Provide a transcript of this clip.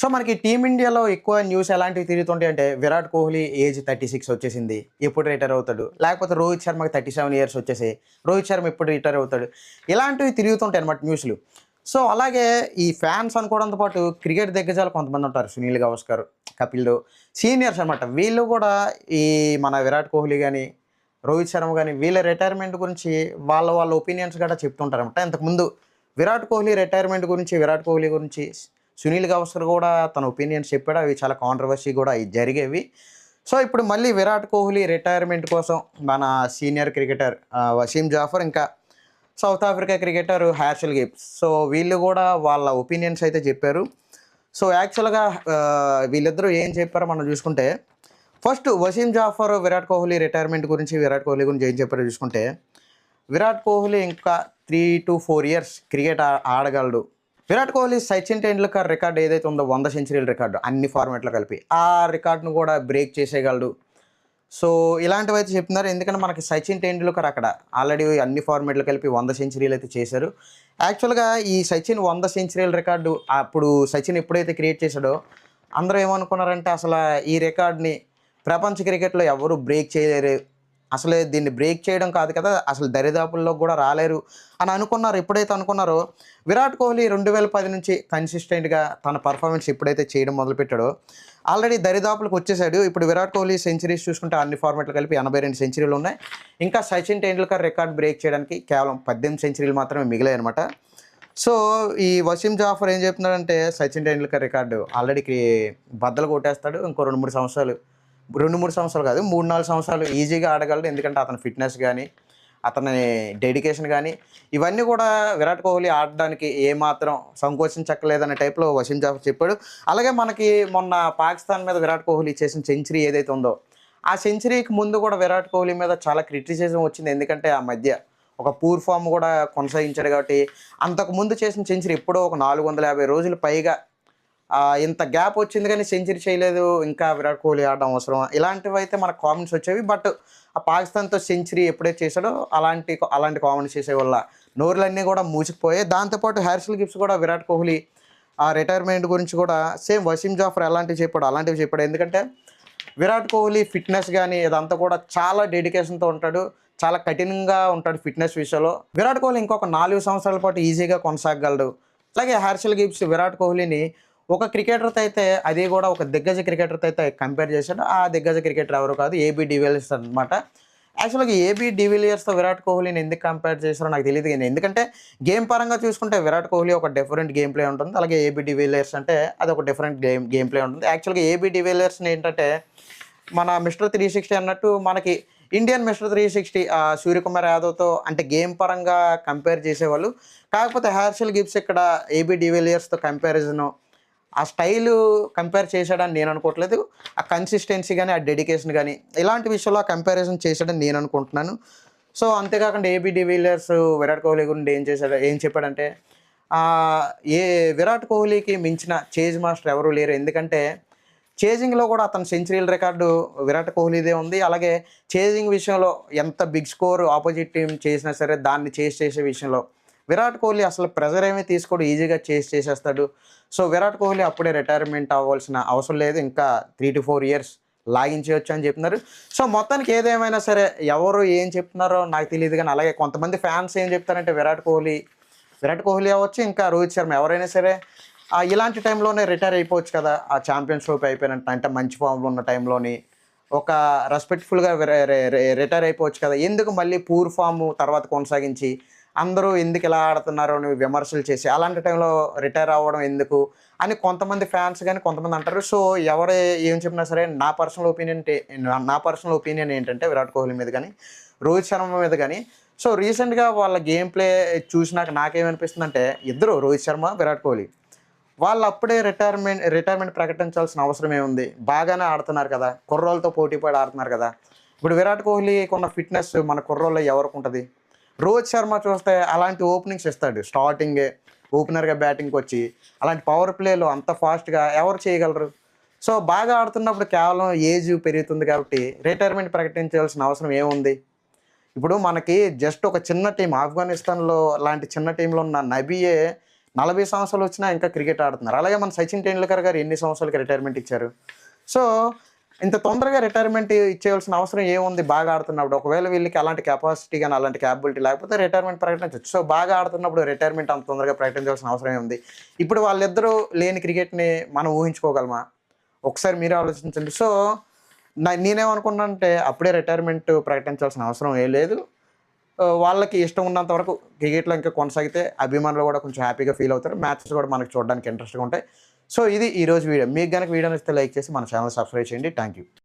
So మనకి టీమిండియాలో ఎక్కువ news ఎలాంటివి తిరుగుతుంటాయి అంటే విరాట్ కోహ్లీ ఏజ్ 36 వచ్చేసింది. ఎప్పుడు రిటైర్ అవుతాడు? లేకపోతే రోహిత్ శర్మకి 37 ఇయర్స్ వచ్చేసాయి. రోహిత్ శర్మ ఎప్పుడు రిటైర్ అవుతాడు? ఇలాంటివి తిరుగుతుంటాయి అన్నమాట న్యూస్‌లు. సో అలాగే ఈ ఫ్యాన్స్ అనుకోవడంతో పాటు క్రికెట్ దిగ్గజాలు కొంతమంది ఉంటారు. సునీల్ గవాస్కర్, కపిల్ దేవ్ సీనియర్స్ అన్నమాట. వీళ్ళు కూడా ఈ మన విరాట్ కోహ్లీ గాని, రోహిత్ శర్మ గాని వీళ్ళ రిటైర్మెంట్ గురించి వాళ్ళ ఒపీనియన్స్ గట్టా చెప్తుంటారన్నమాట. ఇంతకుముందు విరాట్ కోహ్లీ గురించి సునీల్ గవాస్కర్ కూడా తన ఒపీనియన్స్ చెప్పాడు. అవి చాలా కాంట్రవర్సీ కూడా జరిగేవి. సో ఇప్పుడు మళ్ళీ విరాట్ కోహ్లీ రిటైర్మెంట్ కోసం మన సీనియర్ క్రికెటర్ వసీం జాఫర్, ఇంకా South Africa cricketer Herschelle Gibbs, so వీళ్ళు కూడా వాళ్ళ ఒపీనియన్స్ అయితే చెప్పారు. సో యాక్చువల్గా వీళ్ళిద్దరూ ఏం చెప్పారో మనం చూసుకుంటే, ఫస్ట్ వసీం జాఫర్ విరాట్ కోహ్లీ గురించి ఏం చెప్పారో చూసుకుంటే, విరాట్ కోహ్లీ ఇంకా 3 to 4 ఇయర్స్ క్రికెట్ ఆడగలడు. విరాట్ కోహ్లీ సచిన్ టెండూల్కర్ రికార్డు ఏదైతే ఉందో 100 సెంచరీల రికార్డు అన్ని ఫార్మాట్లో కలిపి ఆ రికార్డును కూడా బ్రేక్ చేసేయగలడు. సో ఇలాంటివి అయితే చెప్తున్నారు. ఎందుకంటే మనకి సచిన్ టెండూల్కర్ అక్కడ ఆల్రెడీ అన్ని ఫార్మాట్లు కలిపి 100 సెంచరీలు అయితే చేశారు. యాక్చువల్గా ఈ సచిన్ 100 సెంచరీల రికార్డు అప్పుడు సచిన్ ఎప్పుడైతే క్రియేట్ చేశాడో అందరూ ఏమనుకున్నారంటే అసలు ఈ రికార్డ్ని ప్రపంచ క్రికెట్లో ఎవరు బ్రేక్ చేయలేరు, అసలే దీన్ని బ్రేక్ చేయడం కాదు కదా, అసలు దరిదాపుల్లో కూడా రాలేరు అని అనుకున్నారు. ఎప్పుడైతే అనుకున్నారో విరాట్ కోహ్లీ 2010 నుంచి కన్సిస్టెంట్గా తన పర్ఫార్మెన్స్ ఎప్పుడైతే చేయడం మొదలుపెట్టాడో ఆల్రెడీ దరిదాపులకు వచ్చేసాడు. ఇప్పుడు విరాట్ కోహ్లీ సెంచరీస్ చూసుకుంటే అన్ని ఫార్మాట్లు కలిపి 82 సెంచరీలు ఉన్నాయి. ఇంకా సచిన్ టెండూల్కర్ రికార్డ్ బ్రేక్ చేయడానికి కేవలం 18 సెంచరీలు మాత్రమే మిగిలాయి అనమాట. సో ఈ వసీం జాఫర్ ఏం చెప్తున్నాడంటే సచిన్ టెండూల్కర్ రికార్డు ఆల్రెడీ బద్దలు కొట్టేస్తాడు. ఇంకో 2-3 సంవత్సరాలు కాదు 3-4 సంవత్సరాలు ఈజీగా ఆడగలడు. ఎందుకంటే అతని ఫిట్నెస్ కానీ అతని డెడికేషన్ కానీ ఇవన్నీ కూడా విరాట్ కోహ్లీ ఆడడానికి ఏమాత్రం సంకోచించక్కలేదనే టైప్లో వసీం జాఫర్ చెప్పాడు. అలాగే మనకి మొన్న పాకిస్తాన్ మీద విరాట్ కోహ్లీ చేసిన సెంచరీ ఏదైతే ఉందో ఆ సెంచరీకి ముందు కూడా విరాట్ కోహ్లీ మీద చాలా క్రిటిసిజం వచ్చింది. ఎందుకంటే ఆ మధ్య ఒక పూర్ ఫామ్ కూడా కొనసాగించాడు కాబట్టి. అంతకుముందు చేసిన సెంచరీ ఎప్పుడో ఒక 450 రోజులు పైగా ఇంత గ్యాప్ వచ్చింది కానీ సెంచరీ చేయలేదు, ఇంకా విరాట్ కోహ్లీ ఆడడం అవసరం, ఇలాంటివి అయితే మనకు కామెంట్స్ వచ్చేవి. బట్ ఆ పాకిస్తాన్తో సెంచరీ ఎప్పుడైతే చేశాడో అలాంటి కామెంట్స్ చేసే వల్ల నోరులన్నీ కూడా మూసుకుపోయాయి. దాంతోపాటు హ్యార్షెల్ గిబ్స్ కూడా విరాట్ కోహ్లీ ఆ రిటైర్మెంట్ గురించి కూడా సేమ్ వసీం జాఫర్ అలాంటివి చెప్పాడు. ఎందుకంటే విరాట్ కోహ్లీ ఫిట్నెస్ కానీ ఇదంతా కూడా చాలా డెడికేషన్తో ఉంటాడు, చాలా కఠినంగా ఉంటాడు ఫిట్నెస్ విషయంలో. విరాట్ కోహ్లీ ఇంకొక 4 సంవత్సరాల పాటు ఈజీగా కొనసాగలడు. అలాగే హ్యార్షెల్ గిబ్స్ విరాట్ కోహ్లీని ఒక క్రికెటర్తో అయితే, అది కూడా ఒక దిగ్గజ క్రికెటర్తో అయితే కంపేర్ చేశాడు. ఆ దిగ్గజ క్రికెటర్ ఎవరు కాదు, ఏబీ డివిలియర్స్ అనమాట. యాక్చువల్గా ఏబీ డివిలియర్స్తో విరాట్ కోహ్లీని ఎందుకు కంపేర్ చేశారో నాకు తెలియదు. కానీ ఎందుకంటే గేమ్ పరంగా చూసుకుంటే విరాట్ కోహ్లీ ఒక డిఫరెంట్ గేమ్ ప్లే ఉంటుంది. అలాగే ఏబీ డివిలియర్స్ అంటే అది ఒక డిఫరెంట్ గేమ్ ప్లే ఉంటుంది. యాక్చువల్గా ఏబీ డివిలియర్స్ని ఏంటంటే మన మిస్టర్ 360 అన్నట్టు మనకి ఇండియన్ మిస్టర్ 360 సూర్యకుమార్ యాదవ్తో అంటే గేమ్ పరంగా కంపేర్ చేసేవాళ్ళు. కాకపోతే హ్యార్షెల్ గిబ్స్ ఇక్కడ ఏబీ డివిలియర్స్తో కంపారిజను ఆ స్టైలు కంపేర్ చేశాడని నేను అనుకోవట్లేదు. ఆ కన్సిస్టెన్సీ కానీ ఆ డెడికేషన్ కానీ ఇలాంటి విషయంలో కంపారిజన్ చేశాడని నేను అనుకుంటున్నాను. సో అంతేకాకుండా ఏబీ డివిలియర్స్ విరాట్ కోహ్లీ గురించి ఏం చెప్పాడంటే ఏ విరాట్ కోహ్లీకి మించిన చేజ్ మాస్టర్ ఎవరు లేరు. ఎందుకంటే చేజింగ్లో కూడా అతని సెంచరీల రికార్డు విరాట్ కోహ్లీదే ఉంది. అలాగే చేజింగ్ విషయంలో ఎంత బిగ్ స్కోర్ ఆపోజిట్ టీం చేసినా సరే దాన్ని చేసే విషయంలో విరాట్ కోహ్లీ అసలు ప్రెజర్ ఏమీ తీసుకోడు, ఈజీగా చేసేస్తాడు. సో విరాట్ కోహ్లీ అప్పుడే రిటైర్మెంట్ అవ్వాల్సిన అవసరం లేదు, ఇంకా 3 to 4 ఇయర్స్ లాగించవచ్చు అని చెప్తున్నారు. సో మొత్తానికి ఏదేమైనా సరే ఎవరు ఏం చెప్తున్నారో నాకు తెలియదు. కానీ అలాగే కొంతమంది ఫ్యాన్స్ ఏం చెప్తారంటే విరాట్ కోహ్లీ అవ్వచ్చు, ఇంకా రోహిత్ శర్మ ఎవరైనా సరే ఇలాంటి టైంలోనే రిటైర్ అయిపోవచ్చు కదా, ఆ ఛాంపియన్స్ ట్రోఫీ అయిపోయినట్టు అంటే మంచి ఫామ్లో ఉన్న టైంలోని ఒక రెస్పెక్ట్ఫుల్గా రిటైర్ అయిపోవచ్చు కదా, ఎందుకు మళ్ళీ పూర్ ఫామ్ తర్వాత కొనసాగించి అందరూ ఎందుకు ఇలా ఆడుతున్నారు అని విమర్శలు చేసి అలాంటి టైంలో రిటైర్ అవ్వడం ఎందుకు అని కొంతమంది ఫ్యాన్స్ కానీ కొంతమంది అంటారు. సో ఎవరు ఏం చెప్పినా సరే నా పర్సనల్ ఒపీనియన్ ఏంటంటే విరాట్ కోహ్లీ మీద కానీ రోహిత్ శర్మ మీద కానీ, సో రీసెంట్గా వాళ్ళ గేమ్ ప్లే చూసినాక నాకేమనిపిస్తుంది అంటే ఇద్దరు రోహిత్ శర్మ విరాట్ కోహ్లీ వాళ్ళు అప్పుడే రిటైర్మెంట్ ప్రకటించాల్సిన అవసరం ఏముంది, బాగానే ఆడుతున్నారు కదా, కుర్రోళ్ళతో పోటీపడి ఆడుతున్నారు కదా. ఇప్పుడు విరాట్ కోహ్లీకి ఉన్న ఫిట్నెస్ మన కుర్రోళ్ళలో ఎవరికి ఉంటుంది? రోహిత్ శర్మ చూస్తే అలాంటి ఓపెనింగ్స్ ఇస్తాడు, స్టార్టింగే ఓపెనర్గా బ్యాటింగ్కి వచ్చి అలాంటి పవర్ ప్లేలో అంత ఫాస్ట్గా ఎవరు చేయగలరు? సో బాగా ఆడుతున్నప్పుడు కేవలం ఏజ్ పెరుగుతుంది కాబట్టి రిటైర్మెంట్ ప్రకటించాల్సిన అవసరం ఏముంది? ఇప్పుడు మనకి జస్ట్ ఒక చిన్న టీం ఆఫ్ఘనిస్తాన్లో లాంటి చిన్న టీంలో ఉన్న నబీయే 40 సంవత్సరాలు వచ్చినా ఇంకా క్రికెట్ ఆడుతున్నారు. అలాగే మన సచిన్ టెండూల్కర్ గారు ఎన్ని సంవత్సరాలకి రిటైర్మెంట్ ఇచ్చారు. సో ఇంత తొందరగా రిటైర్మెంట్ ఇచ్చేయాల్సిన అవసరం ఏముంది బాగా ఆడుతున్నప్పుడు. ఒకవేళ వీళ్ళకి అలాంటి కెపాసిటీ గాని, అలాంటి క్యాపబిలిటీ లేకపోతే రిటైర్మెంట్ ప్రకటించొచ్చు. సో బాగా ఆడుతున్నప్పుడు రిటైర్మెంట్ అంత తొందరగా ప్రకటించాల్సిన అవసరం ఏముంది. ఇప్పుడు వాళ్ళిద్దరూ లేని క్రికెట్‌ని మనం ఊహించుకోగలమా? ఒకసారి మీరే ఆలోచించండి. సో నేనేమనుకున్నానంటే అప్పుడే రిటైర్మెంట్ ప్రకటించాల్సిన అవసరం ఏం లేదు. వాళ్ళకి ఇష్టం ఉన్నంత వరకు క్రికెట్‌లో ఇంకా కొనసాగితే అభిమానులు కూడా కొంచెం హ్యాపీగా ఫీల్ అవుతారు. మ్యాచెస్ కూడా మనకు చూడడానికి ఇంట్రెస్ట్‌గా ఉంటాయి. సో ఇది ఈరోజు వీడియో. మీకు గనక వీడియో నచ్చితే లైక్ చేసి మన ఛానల్ సబ్స్క్రైబ్ చేయండి. Thank you.